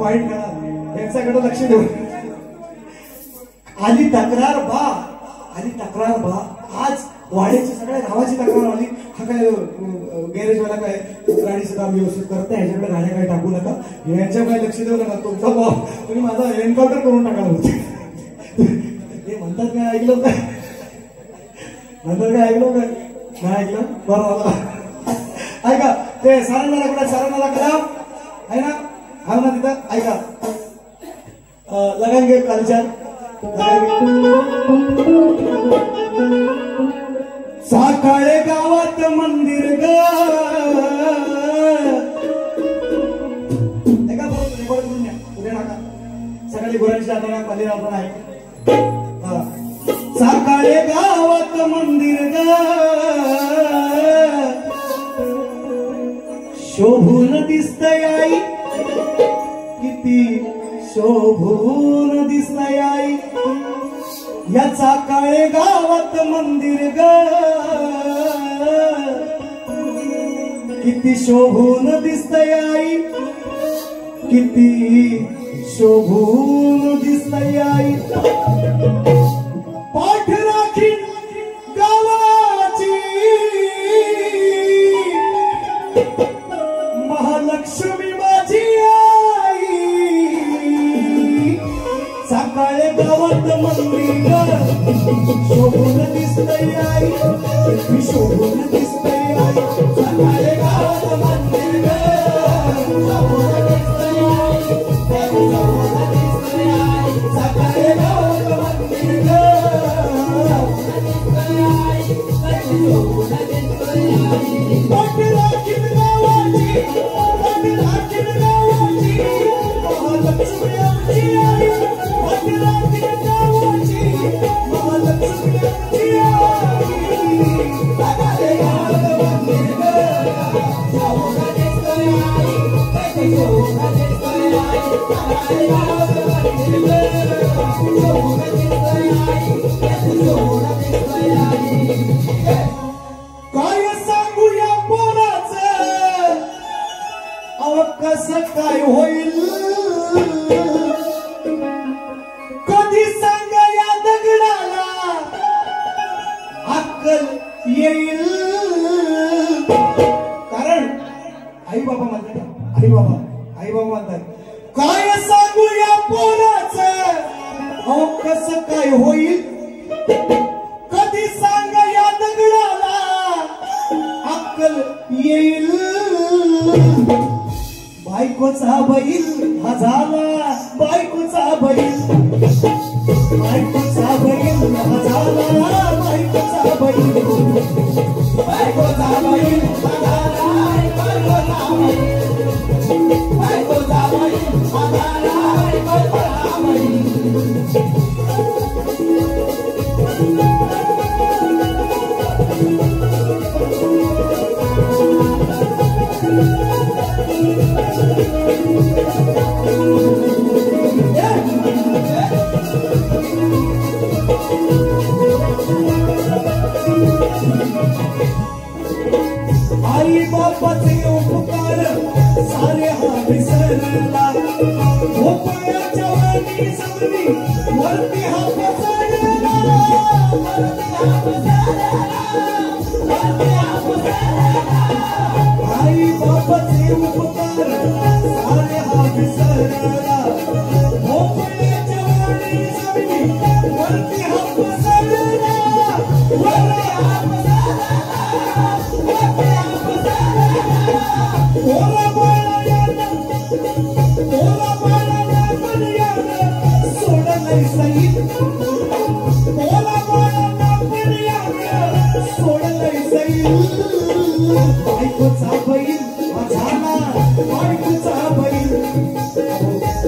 A: पॉइंट करा यांच्याकडे लक्ष देऊ. आली तक्रार बा आली तक्रार बा आज वाड्याची सगळ्या गावाची तक्रार आली. हा काय गॅरेजवाला काय गाडीचं काम व्यवस्थित करत नाही ह्याच्याकडे गाड्या काय टाकू नका यांच्याकडे लक्ष देऊ नका. तुमचा भाव तुम्ही माझा एन्काउंटर करून टाकाल होते. हे म्हणतात काय ऐकलं काय म्हणतात काय ऐकलं काय नाही ऐकलं बरं ऐका ते सारंगाला कुठे सारंगाला करा आहे ना हा ना तिथं ऐका लगाएंगे कल्चर साकाळे गावात मंदिर ग ऐका बरोबर रेकॉर्ड करून घ्या उद्या टाका सकाळी गुरांची जाताना पाली आपण ऐका. साकाळे गावात मंदिर ग शोभून दिसतय आई किती शोभून दिसतय आई याचा काळे गावात मंदिर ग किती शोभून दिसतय आई किती शोभून दिसतय आई. पाठ राखीन गावाची शोभून दिसतंय आई मी शोभून दिसतंय आई सकाळी गावात मंदिर ग शोभून दिसतंय आई शोभून दिसतंय आई सकाळी गावात मंदिर ग शोभून दिसतंय आई पाटीला किल्लावाची पाटीला किल्लावाची महालक्ष्मी आमची आई पाटीला किल्लावाची महालक्ष्मी आमची आई सकाळी गावात मंदिर ग शोभून दिसतंय आई शोभून दिसतंय आई सकाळी गावात मंदिर ग शोभून दिसतंय आई शोभून दिसतंय आई काय सांगूया पोराचं अव कसं काय होईल कधी सांग या दगडाला अक्कल येईल कारण आई बाबा म्हणतात आई बाबा म्हणतात काय सांगूया पोराचं अव कसं काय होईल कधी सांग या दगडाला अक्कल येईल बायकोचा बैल हा झाला बायकोचा बैल बायकोचा बैल हा झाला बायकोचा बैल बायकोचा बैल हा झाला बायकोचा बैल बायकोचा बैल हा झाला बायकोचा बैल आई बापाचे उपकार सारे हा विसरला भोपळ्याच्या वरती जमिनी वरती हा पसरला आई बापाचे उपकार सारे हा विसरला भोपळ्याच्या वरती जमिनी वरती हा पसरला वरती हा पसरला ओला बाळाला सोड नाही सई ओला बाळाला सोड नाही सई बायकोचा बैल झाला बायकोचा बैल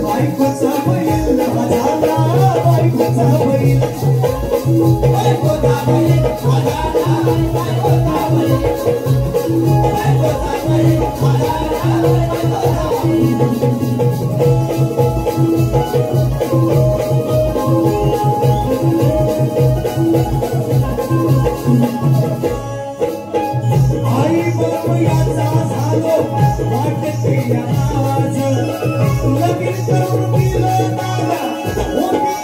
A: बायकोचा बैल झाला बायकोचा बैल बायकोचा बैल झाला बायकोचा बैल आई बाप याचा झालो वाटते आज लगीन करून दिलं दादा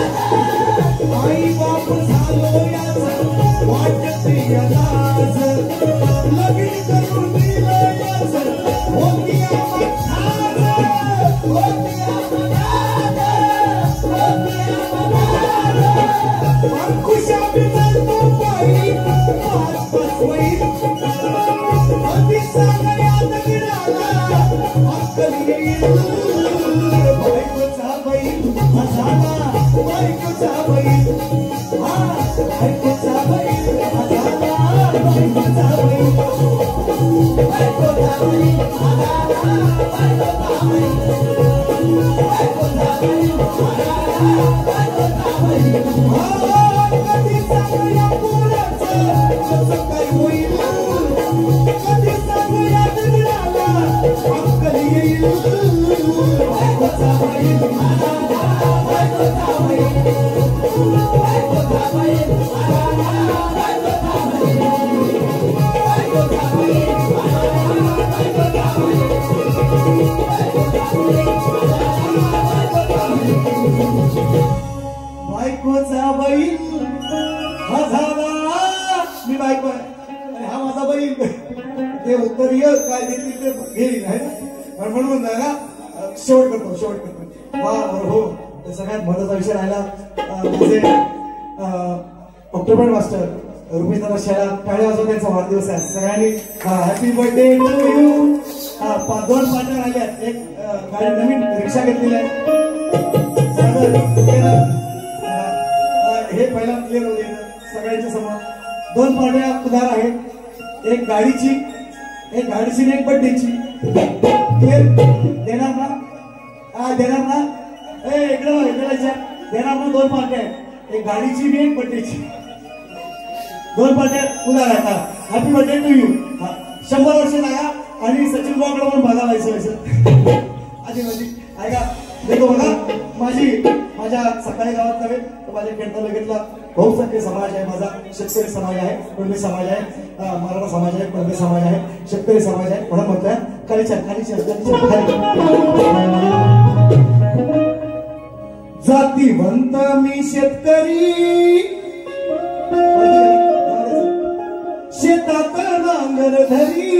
A: आई बाप झालो याचा वाटते आज लगीन करून दिलं याचं खुशा बिचारतो बाई पाच बसवई अति सांगया दगडाला अक्कल येईल बायकोचा बैल झाला बायकोचा बैल हा बायकोचा बैल झाला बायकोचा बैल बायकोचा बैल झाला बायकोचा बैल बायकोचा बैल झाला बायकोचा बैल कधी सांगूया पोराचं कसं काय होईल कधी सांगूया दगडाला अक्कल येईल बायकोचा बैल बायकोचा बैल बायकोचा बैल बायकोचा बैल बायकोचा बैल बायकोचा बैल हा झाला मी बायको आणि हा माझा बैल ते उत्तर ये काय देतील ते घेईल आहे ना म्हणून ना शेवट करतो वा हो सगळ्यात महत्वाचा विषय राहिला माझे ऑक्टोबर मास्टर रुपीदादा शेळा टाळी वाजवून त्यांचा वाढदिवस आहे सगळ्यांनी happy birthday to you 2 partner आले एक गाडी नवीन रिक्षा घेतलेली आहे हे पहिला क्लिअर होते सगळ्यांच्या समोर 2 पार्ट्या उधार आहेत एक गाडीची आणि एक बर्थडेची क्लिअर देणार ना इकडे देणार ना 2 पार्ट्या आहेत एक गाडीची आणि एक बर्थडेची 2 पार्ट्या उधार आहेत हॅपी बर्थडे टू यू 100 वर्ष लागा आणि सचिन भाऊकडे पण बघा व्हायचं आधी ऐका देखो बघा माझ्या सकाळी गावात नव्हे तर माझ्या खेळतालुक्यातला बहुसंख्य समाज आहे माझा शेतकरी समाज आहे कुणबी समाज आहे मराठा समाज आहे कुणबी समाज आहे शेतकरी समाज आहे म्हणून म्हणतोय जातीवंत मी शेतकरी शेतात नांगर धरी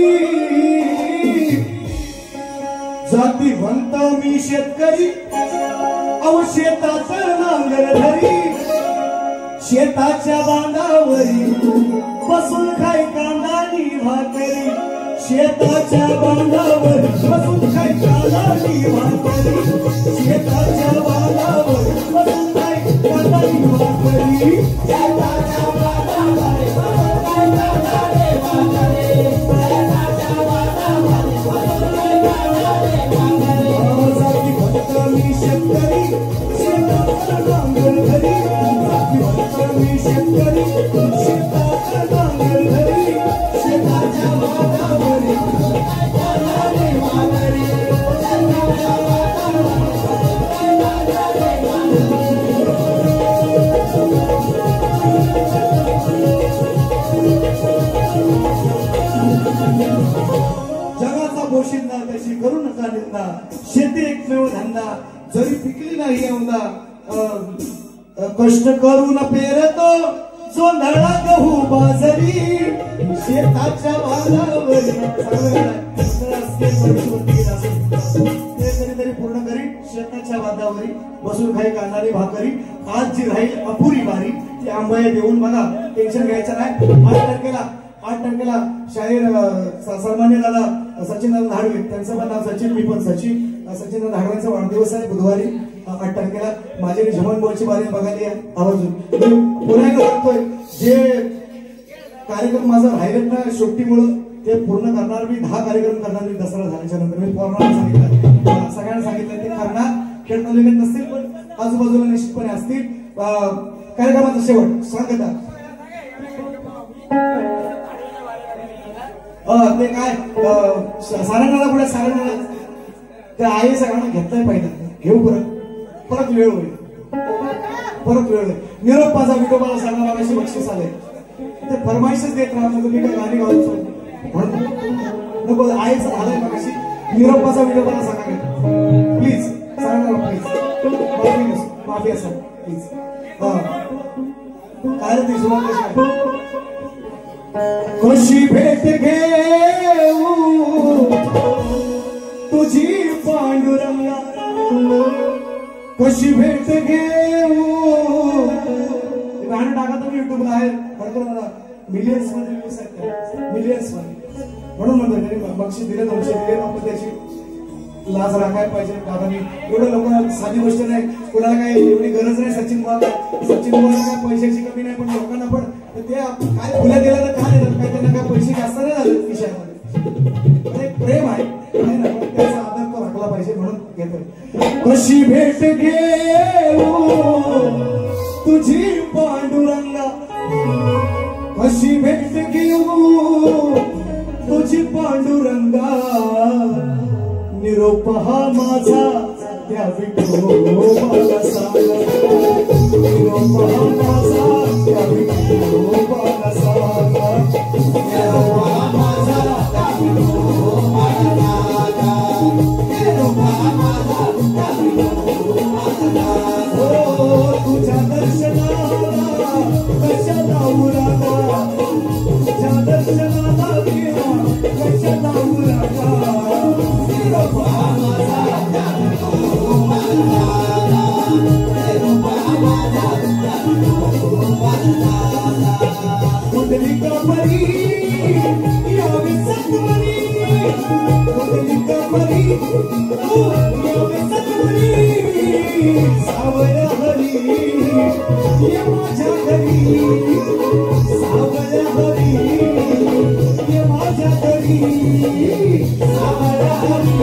A: जातीवंत मी शेतकरी शेतात नांगर धरी शेताच्या बांधावरी बसून खाय कांदानी भाकरी शेताच्या बांधावर बसून खाय कांदानी भाकरी शेताच्या बांधावर बसून खाय कांदानी भाकरी शेताच्या बांधावर बसून खाय कांदानी भाकरी शेताच्या बांधावर बसून खाय कांदानी भाकरी जातीवंत मी शेतकरी शेतात नांगर धरी जातीवंत मी शेतकरी शेतात नांगर धरी शेताच्या बांधावरी कांदानी भाकरी शेताच्या बांधावर जगाचा पोशिंदा तशी करू नका निंदा शेती एकमेव धंदा जरी पिकली नाही यंदा कष्ट करून पेरतो जोंधळा गहू बाजरी शेताच्या बांधावरी ते कधीतरी पूर्ण करी शेताच्या बांधावरी बसून खाई कांदानी भाकरी आज जी राहील अपुरी बारी ती आंबया देऊन बघा टेन्शन घ्यायचं नाही 8 तारखेला शाहीर सन्मान्य दादा सचिन दादा धाडवे त्यांचं पण नाव सचिन मी पण सचिन दादा धाडवेंचा वाढदिवस आहे बुधवारी 8 तारखेला माझी जमन बोलची बारी बघायला आवर्जून पुन्हा एकदा सांगतोय जे कार्यक्रम माझा राहिलेत ना सुट्टीमुळे ते पूर्ण करणार मी 10 कार्यक्रम करणार मी दसरा झाल्याच्या नंतर मी पूर्ण सांगितलं सगळ्यांना सांगितलं ते करणार खेळतालुक्यात नसतील पण आजूबाजूला निश्चितपणे असतील कार्यक्रमाचा शेवट सांगता ते काय सारंगाला पुढे सारंगाला त्या आईचं गाणं घेतलंय पहिलं घेऊ परत वेळ होईल निरोप माझा विठोबाला सांगा मागाशी बक्षीस आले ते फरमाईशच देत राहा मी काय गाणी गावायचो म्हणून नको आईचं झालंय मागाशी निरोप माझा विठोबाला सांगा प्लीज सांगा प्लीज माफी असा प्लीज काय ती सुरुवात कशी भेट घेऊ तुझी पांडुरंगा कशी भेट घेऊ गाणं टाका तुम्ही युट्यूबला आहे मिलियन्स मध्ये व्ह्यूज आहेत मिलियन्स मध्ये म्हणून म्हणतो बक्षीस दिले 200 दिले नको त्याची लाज राखायला पाहिजे दादानी एवढं लोकांना साधी गोष्ट नाही कुणाला काही एवढी गरज नाही सचिन काय पैशाची कमी नाही पण लोकांना पण ते काय फुल्या दिल्या तर काय देतात काय त्यांना काय पैसे जास्त नाही झाले विषयामध्ये प्रेम आहे ना त्याचा आदर तो राखला पाहिजे म्हणून घेतोय कशी भेट घेऊ तुझी पांडुरंगा कशी भेट घेऊ तुझी पांडुरंगा निरोप हा माझा त्या विठोबाला सांगा निरोप हा माझा त्या विठोबाला सांगा निरोप हा माझा त्या विठोबाला सांगा निरोप हा माझा त्या विठोबाला हो तुझ्या दर्शनाला कशाला उरागा तुझ्या दर्शनाला कशाला उरागा निरोप हा माझा सावया हरी ये माझ्या घरी सावया हरी ये माझ्या घरी सावया हरी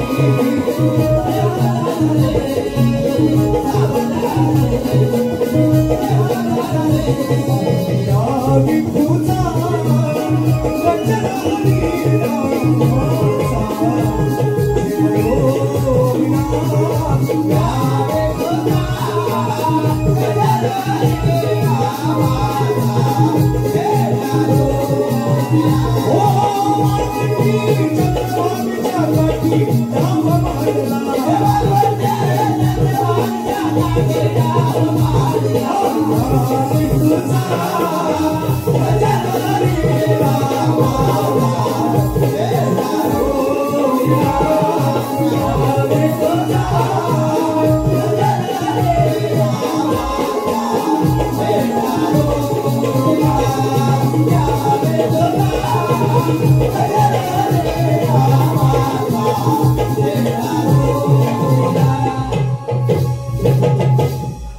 A: या विठूचा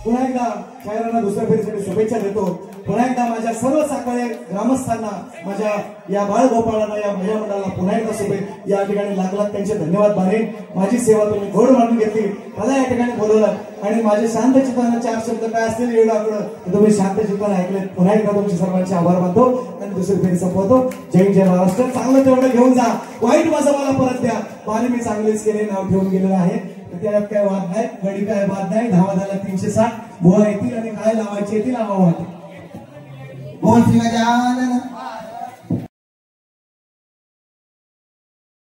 A: पुन्हा एकदा शायरांना दुसऱ्या फेरीसाठी शुभेच्छा देतो. पुन्हा एकदा माझ्या सर्व साखळे ग्रामस्थांना, माझ्या या बाळगोपाळांना, या महिला मंडळाला पुन्हा एकदा शुभेच्छा. या ठिकाणी लागलात त्यांचे धन्यवाद माने. माझी सेवा तुम्ही गोड मानून घेतली, मला या ठिकाणी बोलवलं आणि माझे शांत चित्ताने चार शब्द काय असतील एवढं आकडं तुम्ही शांत चित्ताने ऐकले. पुन्हा एकदा तुमचे सर्वांचे आभार मानतो आणि दुसरी फेरी संपवतो. जय जय महाराष्ट्र. चांगलं तेवढं घेऊन जा, वाईट माझं मला परत द्या. पाणी मी चांगलेच केले, नाव ठेवून गेलेलं आहे. त्यात काय वाद नाही, गडी काय वाद नाही. धावा झाला 360. बुवा येतील आणि काय लावायचे येतील आम्हाला.
B: बोल श्री गजानन